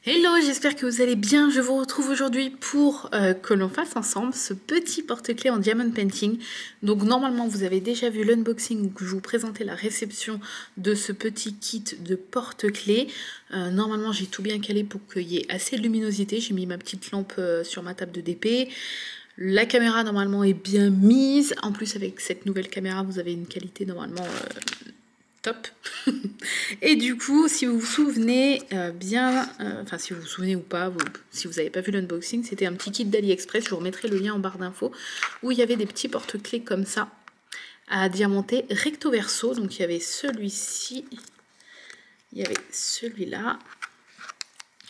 Hello, j'espère que vous allez bien. Je vous retrouve aujourd'hui pour que l'on fasse ensemble ce petit porte-clés en diamond painting. Donc normalement vous avez déjà vu l'unboxing où je vous présentais la réception de ce petit kit de porte-clés. Normalement j'ai tout bien calé pour qu'il y ait assez de luminosité. J'ai mis ma petite lampe sur ma table de DP. La caméra normalement est bien mise. En plus avec cette nouvelle caméra vous avez une qualité normalement top. Et du coup, si vous vous souvenez enfin si vous vous souvenez ou pas, si vous n'avez pas vu l'unboxing, c'était un petit kit d'AliExpress, je vous remettrai le lien en barre d'infos, où il y avait des petits porte-clés comme ça, à diamanter recto verso. Donc il y avait celui-ci, il y avait celui-là,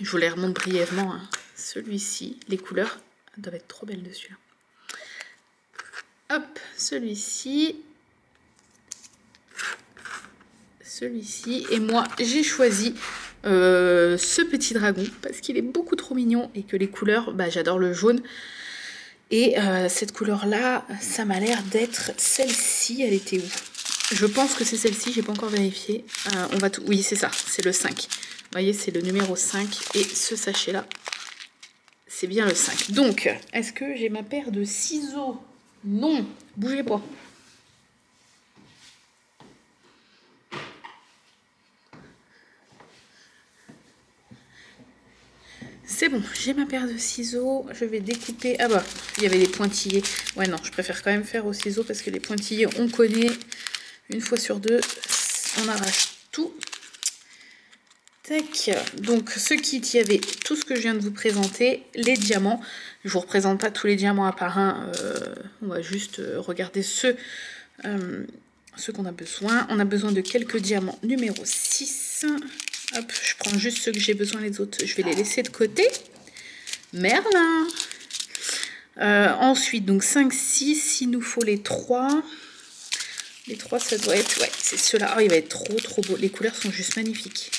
je vous les remonte brièvement, hein. Celui-ci, les couleurs doivent être trop belles dessus. Hop, celui-ci, et moi j'ai choisi ce petit dragon parce qu'il est beaucoup trop mignon et que les couleurs, j'adore le jaune et cette couleur là ça m'a l'air d'être celle-ci. Elle était où? Je pense que c'est celle-ci, j'ai pas encore vérifié. Oui c'est ça, c'est le 5, vous voyez c'est le numéro 5 et ce sachet là c'est bien le 5. Donc est-ce que j'ai ma paire de ciseaux? Non, bougez pas. C'est bon, j'ai ma paire de ciseaux, je vais découper... Ah bah, il y avait les pointillés. Ouais non, je préfère quand même faire au ciseau parce que les pointillés, on connaît. Une fois sur deux, on arrache tout. Tac. Donc ce kit, il y avait tout ce que je viens de vous présenter, les diamants. Je vous représente pas tous les diamants un par un, on va juste regarder ceux qu'on a besoin. On a besoin de quelques diamants numéro 6. Hop, je prends juste ceux que j'ai besoin, les autres, je vais les laisser de côté. Merlin. Ensuite, donc 5, 6, il nous faut les 3. Les 3, ça doit être... Ouais, c'est ceux-là. Oh, il va être trop beau. Les couleurs sont juste magnifiques.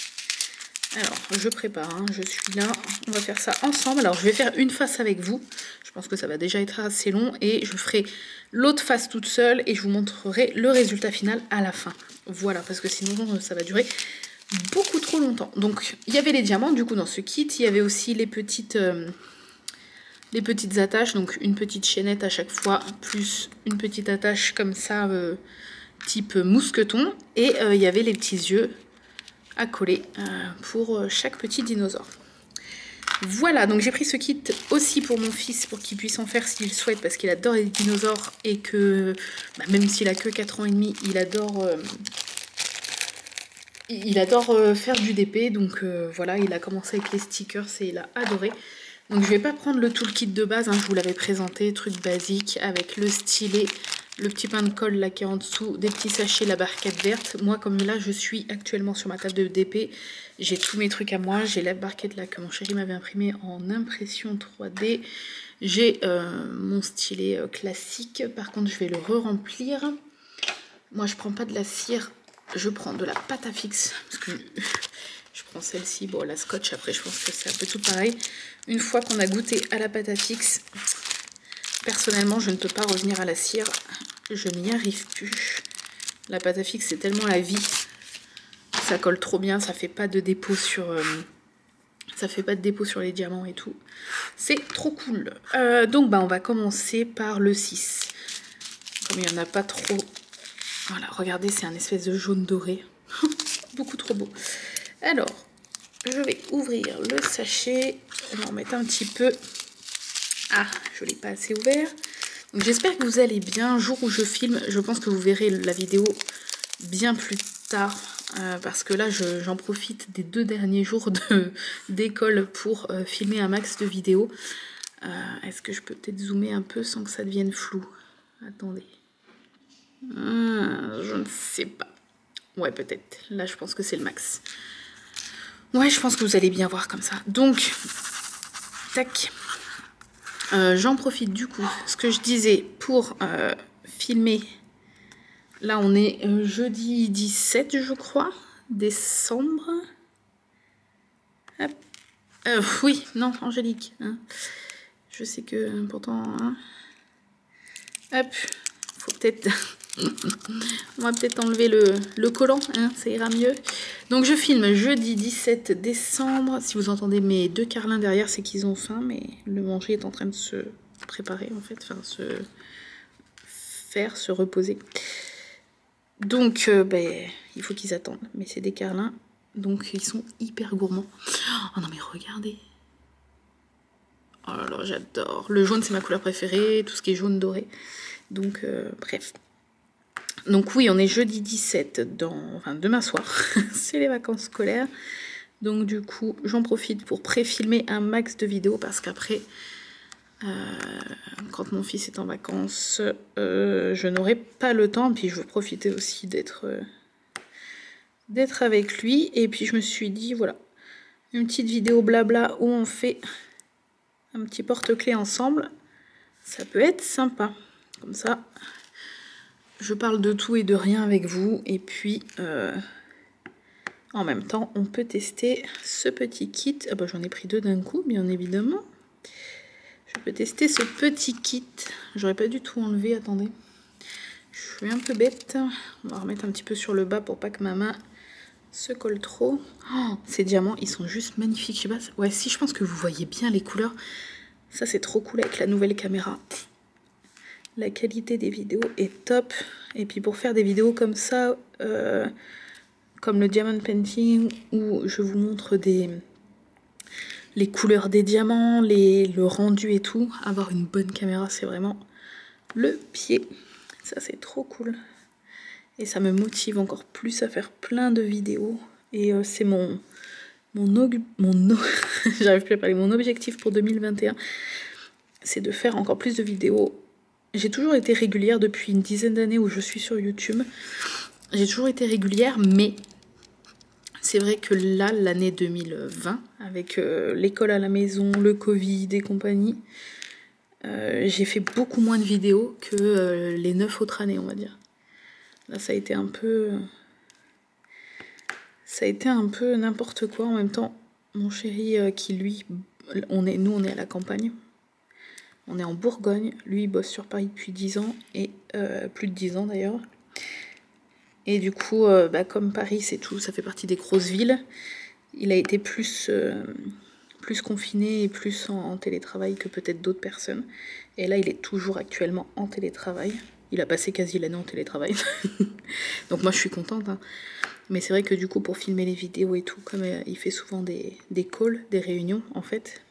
Alors, je prépare, hein, je suis là. On va faire ça ensemble. Alors, je vais faire une face avec vous. Je pense que ça va déjà être assez long. Et je ferai l'autre face toute seule. Et je vous montrerai le résultat final à la fin. Voilà, parce que sinon, ça va durer beaucoup trop longtemps. Donc il y avait les diamants du coup dans ce kit, il y avait aussi les petites attaches, donc une petite chaînette à chaque fois plus une petite attache comme ça type mousqueton, et il y avait les petits yeux à coller pour chaque petit dinosaure. Voilà, donc j'ai pris ce kit aussi pour mon fils pour qu'il puisse en faire s'il souhaite, parce qu'il adore les dinosaures et que même s'il a que 4 ans et demi, il adore faire du DP, donc voilà, il a commencé avec les stickers et il a adoré. Donc je vais pas prendre le toolkit de base, hein, je vous l'avais présenté, truc basique avec le stylet, le petit pain de colle là qui est en dessous, des petits sachets, la barquette verte. Moi comme là je suis actuellement sur ma table de DP, j'ai tous mes trucs à moi, j'ai la barquette là que mon chéri m'avait imprimée en impression 3D, j'ai mon stylet classique, par contre je vais le re-remplir. Moi je prends pas de la cire, je prends de la pâte à fixe, parce que je prends celle-ci, bon la scotch après je pense que c'est un peu tout pareil. Une fois qu'on a goûté à la pâte à fixe, personnellement je ne peux pas revenir à la cire, je n'y arrive plus. La pâte à fixe c'est tellement la vie, ça colle trop bien, ça fait pas de dépôt sur... les diamants et tout. C'est trop cool. Donc on va commencer par le 6. Comme il n'y en a pas trop... Voilà, regardez, c'est un espèce de jaune doré. Beaucoup trop beau. Alors, je vais ouvrir le sachet. On va en mettre un petit peu. Ah, je ne l'ai pas assez ouvert. Donc j'espère que vous allez bien. Jour où je filme, je pense que vous verrez la vidéo bien plus tard. Parce que là, j'en profite des 2 derniers jours d'école pour filmer un max de vidéos. Est-ce que je peux peut-être zoomer un peu sans que ça devienne flou? Attendez. Je ne sais pas. Ouais, peut-être. Là, je pense que c'est le max. Ouais, je pense que vous allez bien voir comme ça. Donc, tac. J'en profite du coup, ce que je disais, pour filmer. Là, on est jeudi 17, je crois, décembre. Hop. Oui, non, Angélique. Hein. Je sais que pourtant... Hein. Hop. Faut peut-être... On va peut-être enlever le collant, hein, ça ira mieux. Donc je filme jeudi 17 décembre. Si vous entendez mes deux carlins derrière, c'est qu'ils ont faim, mais le manger est en train de se préparer en fait, enfin se reposer. Donc il faut qu'ils attendent, mais c'est des carlins, donc ils sont hyper gourmands. Oh non mais regardez. Oh là là, j'adore. Le jaune, c'est ma couleur préférée, tout ce qui est jaune doré. Donc, bref. Donc oui, on est jeudi 17, enfin demain soir. C'est les vacances scolaires. Donc du coup, j'en profite pour pré-filmer un max de vidéos parce qu'après, quand mon fils est en vacances, je n'aurai pas le temps. Puis je veux profiter aussi d'être avec lui. Et puis je me suis dit, voilà, une petite vidéo blabla où on fait un petit porte-clés ensemble, ça peut être sympa. Comme ça, je parle de tout et de rien avec vous. Et puis, en même temps, on peut tester ce petit kit. Ah bah, j'en ai pris deux d'un coup, bien évidemment. Je peux tester ce petit kit. J'aurais pas du tout enlevé, attendez. Je suis un peu bête. On va remettre un petit peu sur le bas pour pas que ma main se colle trop. Oh, ces diamants, ils sont juste magnifiques. Je sais pas. Ouais, si, je pense que vous voyez bien les couleurs. Ça, c'est trop cool avec la nouvelle caméra. La qualité des vidéos est top. Et puis pour faire des vidéos comme ça, comme le diamond painting, où je vous montre les couleurs des diamants, le rendu et tout, avoir une bonne caméra, c'est vraiment le pied. Ça, c'est trop cool. Et ça me motive encore plus à faire plein de vidéos. Et c'est j'arrive plus à parler, mon objectif pour 2021, c'est de faire encore plus de vidéos. J'ai toujours été régulière depuis une dizaine d'années où je suis sur YouTube. J'ai toujours été régulière, mais c'est vrai que là, l'année 2020, avec l'école à la maison, le Covid et compagnie, j'ai fait beaucoup moins de vidéos que les 9 autres années, on va dire. Là, ça a été un peu n'importe quoi. En même temps, mon chéri qui, lui, nous, on est à la campagne. On est en Bourgogne. Lui, il bosse sur Paris depuis 10 ans, et plus de 10 ans d'ailleurs. Et du coup, comme Paris, c'est tout, ça fait partie des grosses villes. Il a été plus confiné et plus en télétravail que peut-être d'autres personnes. Et là, il est toujours actuellement en télétravail. Il a passé quasi l'année en télétravail. Donc moi, je suis contente, hein. Mais c'est vrai que du coup, pour filmer les vidéos et tout, comme il fait souvent des calls, des réunions, en fait,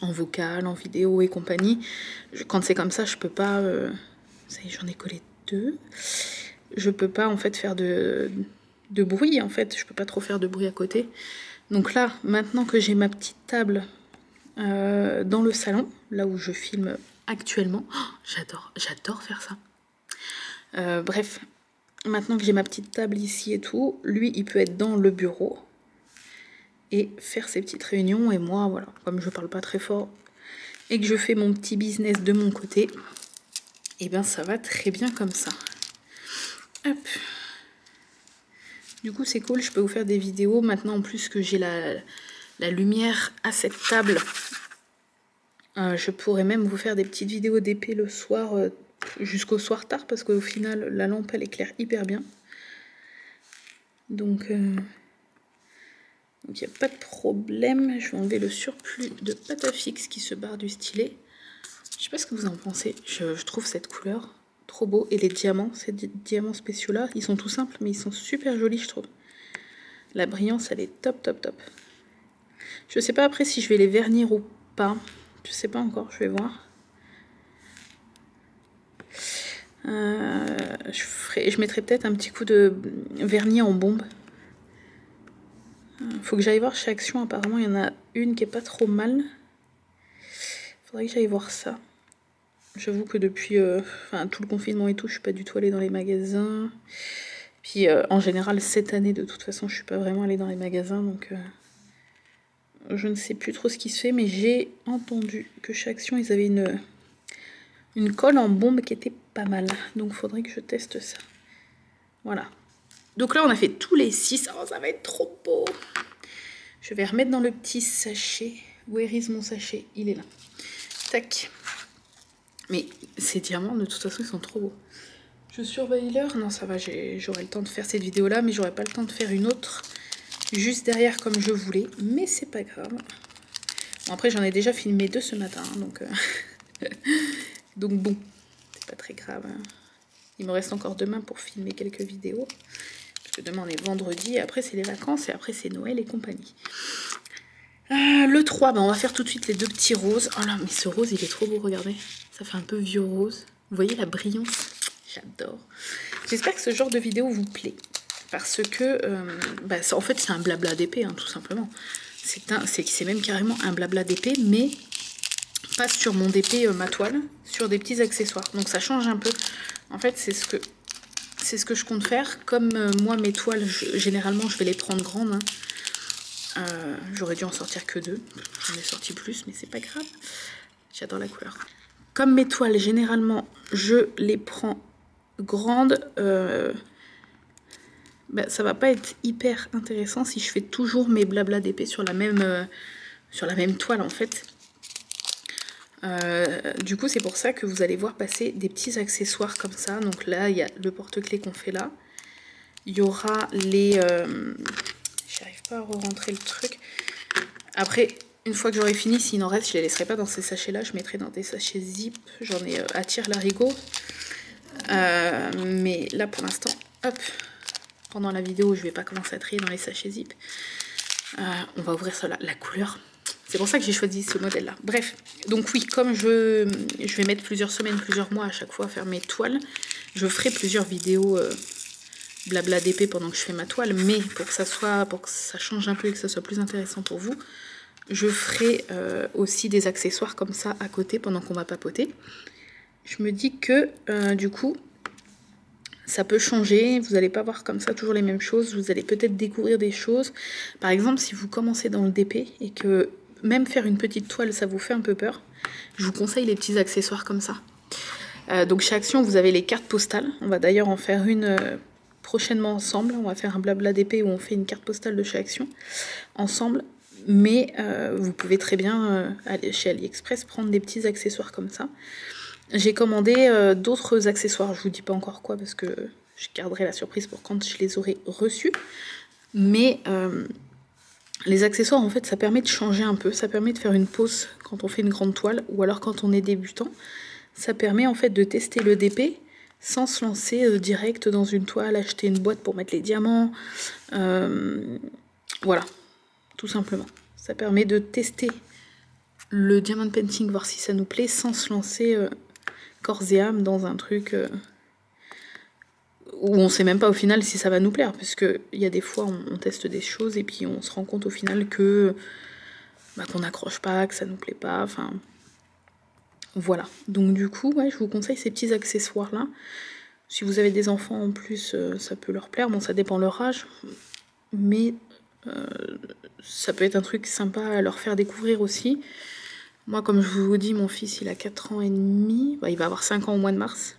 en vocal, en vidéo et compagnie, quand c'est comme ça, je peux pas... ça y est, j'en ai collé 2. Je peux pas, en fait, faire de bruit, en fait. Je peux pas trop faire de bruit à côté. Donc là, maintenant que j'ai ma petite table dans le salon, là où je filme actuellement, j'adore faire ça. Bref, maintenant que j'ai ma petite table ici et tout, lui, il peut être dans le bureau et faire ses petites réunions. Et moi, voilà, comme je parle pas très fort et que je fais mon petit business de mon côté, et bien ça va très bien comme ça. Hop. Du coup, c'est cool, je peux vous faire des vidéos. Maintenant, en plus que j'ai la lumière à cette table, je pourrais même vous faire des petites vidéos d'épée le soir, jusqu'au soir tard, parce qu'au final, la lampe, elle éclaire hyper bien. Donc, il n'y a pas de problème. Je vais enlever le surplus de pâte à fixe qui se barre du stylet. Je sais pas ce que vous en pensez. Je trouve cette couleur trop beau. Et les diamants, ces diamants spéciaux là, ils sont tout simples, mais ils sont super jolis, je trouve. La brillance, elle est top, top, top. Je sais pas après si je vais les vernir ou pas. Je sais pas encore, je vais voir. Je mettrai peut-être un petit coup de vernis en bombe. Faut que j'aille voir chez Action. Apparemment, il y en a une qui est pas trop mal. Faudrait que j'aille voir ça. J'avoue que depuis tout le confinement et tout, je suis pas du tout allée dans les magasins. Puis en général, cette année, de toute façon, je suis pas vraiment allée dans les magasins. Donc je ne sais plus trop ce qui se fait. Mais j'ai entendu que chez Action, ils avaient une colle en bombe qui était pas mal. Donc faudrait que je teste ça. Voilà. Donc là, on a fait tous les 6. Oh, ça va être trop beau. Je vais remettre dans le petit sachet. Where is mon sachet? Il est là. Tac. Mais ces diamants, de toute façon, ils sont trop beaux. Je surveille l'heure. Non, ça va, j'aurai le temps de faire cette vidéo-là, mais j'aurai pas le temps de faire une autre juste derrière comme je voulais. Mais c'est pas grave. Bon, après, j'en ai déjà filmé 2 ce matin, donc, donc bon, c'est pas très grave. Il me reste encore demain pour filmer quelques vidéos. Parce que demain, on est vendredi, et après, c'est les vacances, et après, c'est Noël et compagnie. Le 3, on va faire tout de suite les 2 petits roses. Oh là, mais ce rose, il est trop beau, regardez. Ça fait un peu vieux rose. Vous voyez la brillance? J'adore. J'espère que ce genre de vidéo vous plaît. Parce que, en fait, c'est un blabla d'épée, hein, tout simplement. C'est même carrément un blabla d'épée, mais pas sur mon DP ma toile, sur des petits accessoires. Donc ça change un peu. En fait, c'est ce que je compte faire. Comme moi, mes toiles, généralement, je vais les prendre grandes. Hein. J'aurais dû en sortir que 2. J'en ai sorti plus, mais c'est pas grave. J'adore la couleur. Comme mes toiles, généralement, je les prends grandes. Ça va pas être hyper intéressant si je fais toujours mes blabla d'épée sur la même toile, en fait. Du coup, c'est pour ça que vous allez voir passer des petits accessoires comme ça. Donc là, il y a le porte-clés qu'on fait là. Il y aura les... J'arrive pas à re-rentrer le truc. Après, une fois que j'aurai fini, s'il en reste, je les laisserai pas dans ces sachets-là. Je mettrai dans des sachets zip. J'en ai à tire-larigot. Mais là, pour l'instant, hop, pendant la vidéo, je vais pas commencer à trier dans les sachets zip. On va ouvrir ça là. La couleur... C'est pour ça que j'ai choisi ce modèle-là. Bref, donc oui, comme je vais mettre plusieurs semaines, plusieurs mois à chaque fois à faire mes toiles, je ferai plusieurs vidéos blabla d'épée pendant que je fais ma toile, mais pour que ça change un peu et que ça soit plus intéressant pour vous, je ferai aussi des accessoires comme ça à côté pendant qu'on va papoter. Je me dis que du coup, ça peut changer, vous n'allez pas voir comme ça toujours les mêmes choses, vous allez peut-être découvrir des choses. Par exemple, si vous commencez dans le DP et que même faire une petite toile, ça vous fait un peu peur, je vous conseille les petits accessoires comme ça. Donc chez Action, vous avez les cartes postales. On va d'ailleurs en faire une prochainement ensemble. On va faire un blabla d'épée où on fait une carte postale de chez Action ensemble. Mais vous pouvez très bien aller chez AliExpress prendre des petits accessoires comme ça. J'ai commandé d'autres accessoires. Je vous dis pas encore quoi parce que je garderai la surprise pour quand je les aurai reçus. Mais... les accessoires, en fait, ça permet de changer un peu, ça permet de faire une pause quand on fait une grande toile, ou alors quand on est débutant. Ça permet en fait de tester le DP sans se lancer direct dans une toile, acheter une boîte pour mettre les diamants. Voilà, tout simplement. Ça permet de tester le diamond painting, voir si ça nous plaît, sans se lancer corps et âme dans un truc... où on sait même pas au final si ça va nous plaire, parce que il y a des fois on teste des choses et puis on se rend compte au final que qu'on n'accroche pas, que ça nous plaît pas, enfin voilà. Donc du coup, ouais, je vous conseille ces petits accessoires là. Si vous avez des enfants en plus, ça peut leur plaire. Bon, ça dépend leur âge, mais ça peut être un truc sympa à leur faire découvrir aussi. Moi, comme je vous dis, mon fils il a 4 ans et demi, il va avoir 5 ans au mois de mars,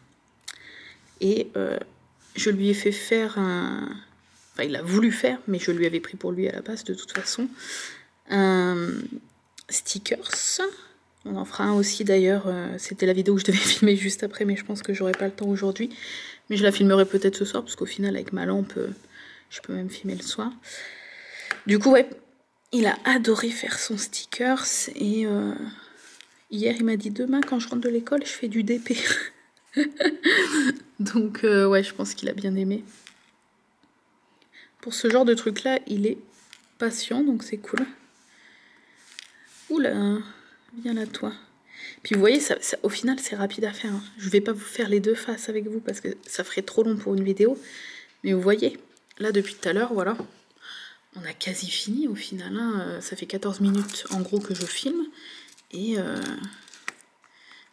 et je lui ai fait faire un... Enfin, il a voulu faire, mais je lui avais pris pour lui à la base de toute façon. Un stickers. On en fera un aussi d'ailleurs. C'était la vidéo que je devais filmer juste après, mais je pense que j'aurai pas le temps aujourd'hui. Mais je la filmerai peut-être ce soir, parce qu'au final, avec ma lampe, je peux même filmer le soir. Du coup, ouais, il a adoré faire son stickers. Et hier, il m'a dit, demain, quand je rentre de l'école, je fais du DP. Donc ouais, je pense qu'il a bien aimé. Pour ce genre de truc là, il est patient, donc c'est cool. Oula, viens là toi. Puis vous voyez, au final c'est rapide à faire. Hein. Je vais pas vous faire les 2 faces avec vous parce que ça ferait trop long pour une vidéo. Mais vous voyez, là depuis tout à l'heure, voilà. On a quasi fini au final. Hein. Ça fait 14 minutes en gros que je filme. Et...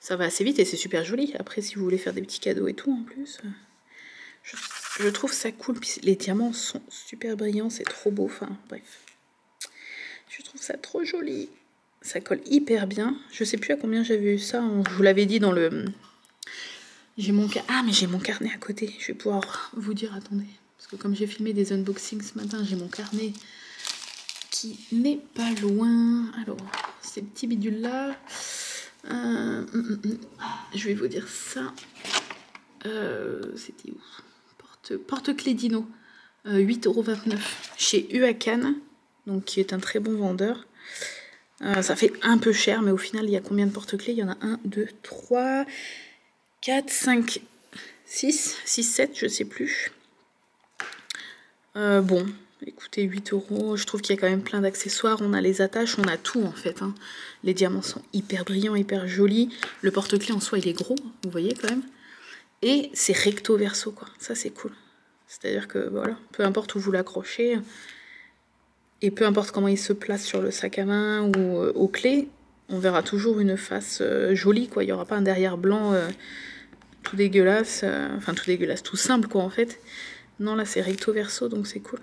ça va assez vite et c'est super joli. Après, si vous voulez faire des petits cadeaux et tout en plus, je trouve ça cool. Puis les diamants sont super brillants, c'est trop beau. Enfin, bref. Je trouve ça trop joli. Ça colle hyper bien. Je sais plus à combien j'avais eu ça. Je vous l'avais dit dans le... Ah, mais j'ai mon carnet à côté. Je vais pouvoir vous dire, attendez. Parce que comme j'ai filmé des unboxings ce matin, j'ai mon carnet qui n'est pas loin. Alors, ces petits bidules-là... je vais vous dire ça. C'était où? Porte-clés Dino. 8,29 € chez Uacan, donc qui est un très bon vendeur. Ça fait un peu cher, mais au final, il y a combien de porte-clés? Il y en a 1, 2, 3, 4, 5, 6, 7, je sais plus. Bon, écoutez, 8 €, je trouve qu'il y a quand même plein d'accessoires. On a les attaches, on a tout en fait. Hein. Les diamants sont hyper brillants, hyper jolis. Le porte-clés en soi, il est gros, vous voyez quand même. Et c'est recto verso, quoi. Ça, c'est cool. C'est-à-dire que, voilà, peu importe où vous l'accrochez, et peu importe comment il se place sur le sac à main ou aux clés, on verra toujours une face jolie, quoi. Il n'y aura pas un derrière blanc tout dégueulasse, enfin tout dégueulasse, tout simple, quoi, en fait. Non, là, c'est recto verso, donc c'est cool.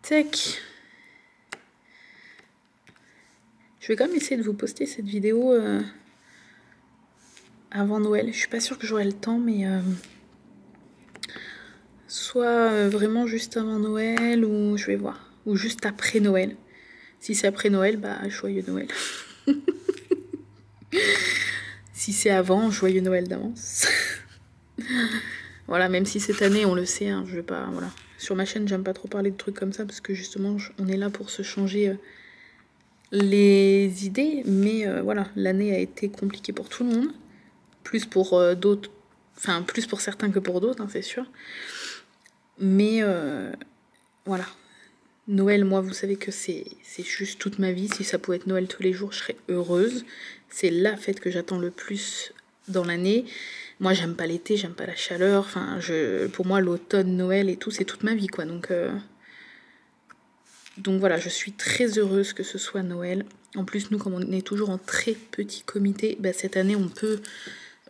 Tac. Je vais quand même essayer de vous poster cette vidéo avant Noël. Je suis pas sûre que j'aurai le temps, mais soit vraiment juste avant Noël, ou je vais voir, ou juste après Noël. Si c'est après Noël, bah joyeux Noël. Si c'est avant, joyeux Noël d'avance. Voilà, même si cette année, on le sait, hein, je vais pas, voilà. Sur ma chaîne, j'aime pas trop parler de trucs comme ça, parce que justement, on est là pour se changer les idées, mais voilà, l'année a été compliquée pour tout le monde, plus pour d'autres, enfin plus pour certains que pour d'autres, hein, c'est sûr. Mais voilà, Noël, moi, vous savez que c'est juste toute ma vie. Si ça pouvait être Noël tous les jours, je serais heureuse. C'est la fête que j'attends le plus dans l'année. Moi, j'aime pas l'été, j'aime pas la chaleur. Enfin, pour moi, l'automne, Noël et tout, c'est toute ma vie, quoi. Donc voilà, je suis très heureuse que ce soit Noël. En plus, nous, comme on est toujours en très petit comité, bah, cette année, on peut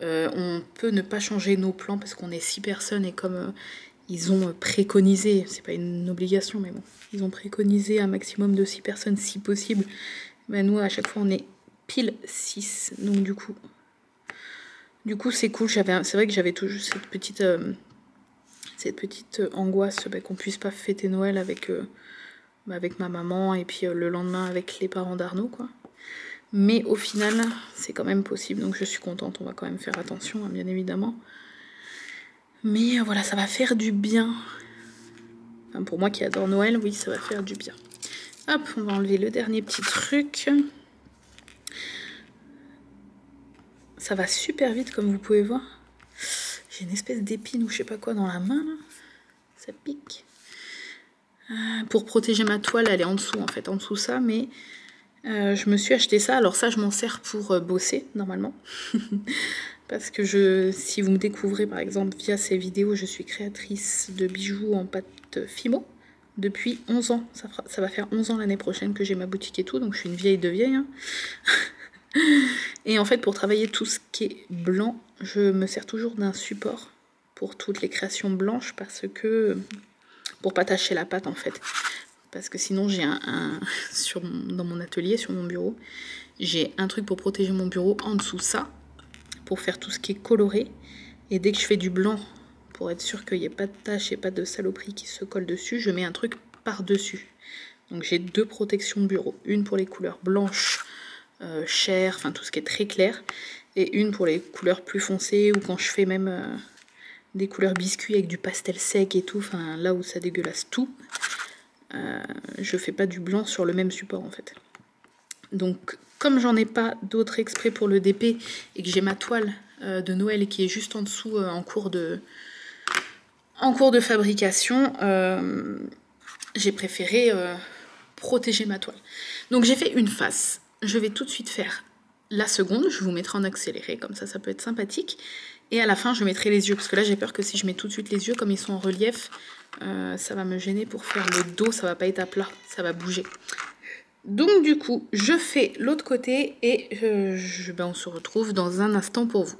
ne pas changer nos plans parce qu'on est 6 personnes et comme ils ont préconisé, c'est pas une obligation, mais bon, ils ont préconisé un maximum de 6 personnes si possible. Bah, nous, à chaque fois, on est pile 6. Donc du coup c'est cool. C'est vrai que j'avais toujours cette petite angoisse qu'on puisse pas fêter Noël avec ma maman et puis le lendemain avec les parents d'Arnaud, quoi. Mais au final, c'est quand même possible, donc je suis contente. On va quand même faire attention, hein, bien évidemment. Mais voilà, ça va faire du bien. Enfin, pour moi qui adore Noël, oui, ça va faire du bien. Hop, on va enlever le dernier petit truc. Ça va super vite, comme vous pouvez voir. J'ai une espèce d'épine ou je sais pas quoi dans la main, là. Ça pique. Pour protéger ma toile, elle est en dessous, en fait, en dessous ça, mais je me suis acheté ça. Alors ça, je m'en sers pour bosser, normalement. Parce que si vous me découvrez, par exemple, via ces vidéos, je suis créatrice de bijoux en pâte Fimo depuis 11 ans. Ça va faire 11 ans l'année prochaine que j'ai ma boutique et tout, donc je suis une vieille de vieille. Hein. Et en fait, pour travailler tout ce qui est blanc, je me sers toujours d'un support pour toutes les créations blanches parce que... pour pas tacher la pâte, en fait. Parce que sinon, j'ai dans mon atelier, sur mon bureau, j'ai un truc pour protéger mon bureau en dessous ça, pour faire tout ce qui est coloré. Et dès que je fais du blanc, pour être sûr qu'il n'y ait pas de taches et pas de saloperies qui se collent dessus, je mets un truc par-dessus. Donc j'ai 2 protections de bureau. Une pour les couleurs blanches, chair, enfin tout ce qui est très clair. Et une pour les couleurs plus foncées, ou quand je fais même des couleurs biscuits avec du pastel sec et tout, enfin là où ça dégueulasse tout. Je fais pas du blanc sur le même support, en fait. Donc comme j'en ai pas d'autres exprès pour le DP et que j'ai ma toile de Noël qui est juste en dessous en cours de fabrication, j'ai préféré protéger ma toile. Donc j'ai fait une face. Je vais tout de suite faire la seconde. Je vous mettrai en accéléré, comme ça peut être sympathique. Et à la fin, je mettrai les yeux, parce que là j'ai peur que si je mets tout de suite les yeux, comme ils sont en relief, ça va me gêner pour faire le dos. Ça va pas être à plat, ça va bouger. Donc du coup, je fais l'autre côté et on se retrouve dans un instant pour vous.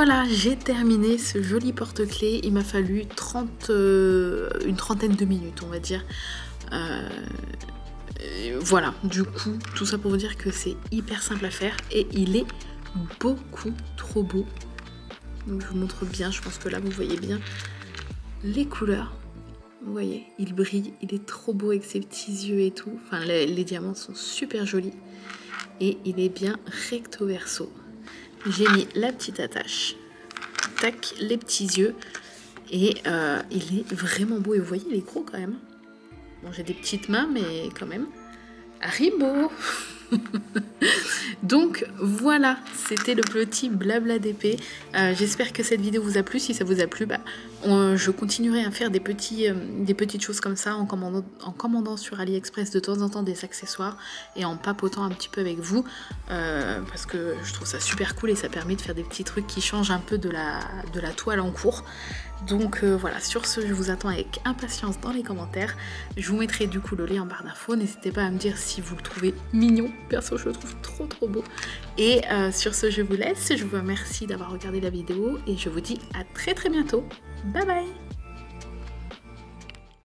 voilà, j'ai terminé ce joli porte-clés. Il m'a fallu une trentaine de minutes, on va dire. Voilà, du coup, tout ça pour vous dire que c'est hyper simple à faire et il est beaucoup trop beau. Donc je vous montre bien, je pense que là vous voyez bien les couleurs. Vous voyez, il brille, il est trop beau avec ses petits yeux et tout. Enfin, les diamants sont super jolis. Et il est bien recto verso. J'ai mis la petite attache. Tac, les petits yeux. Et il est vraiment beau. Et vous voyez, il est gros quand même. Bon, j'ai des petites mains, mais quand même. Haribo. Donc voilà, c'était le petit blabla d'épée. J'espère que cette vidéo vous a plu. Si ça vous a plu, je continuerai à faire des petites choses comme ça en commandant sur AliExpress de temps en temps des accessoires et en papotant un petit peu avec vous parce que je trouve ça super cool et ça permet de faire des petits trucs qui changent un peu de la toile en cours. Donc voilà, sur ce, je vous attends avec impatience dans les commentaires. Je vous mettrai du coup le lien en barre d'infos. N'hésitez pas à me dire si vous le trouvez mignon. Perso, je le trouve trop beau. Et sur ce, je vous laisse. Je vous remercie d'avoir regardé la vidéo et je vous dis à très bientôt. Bye bye!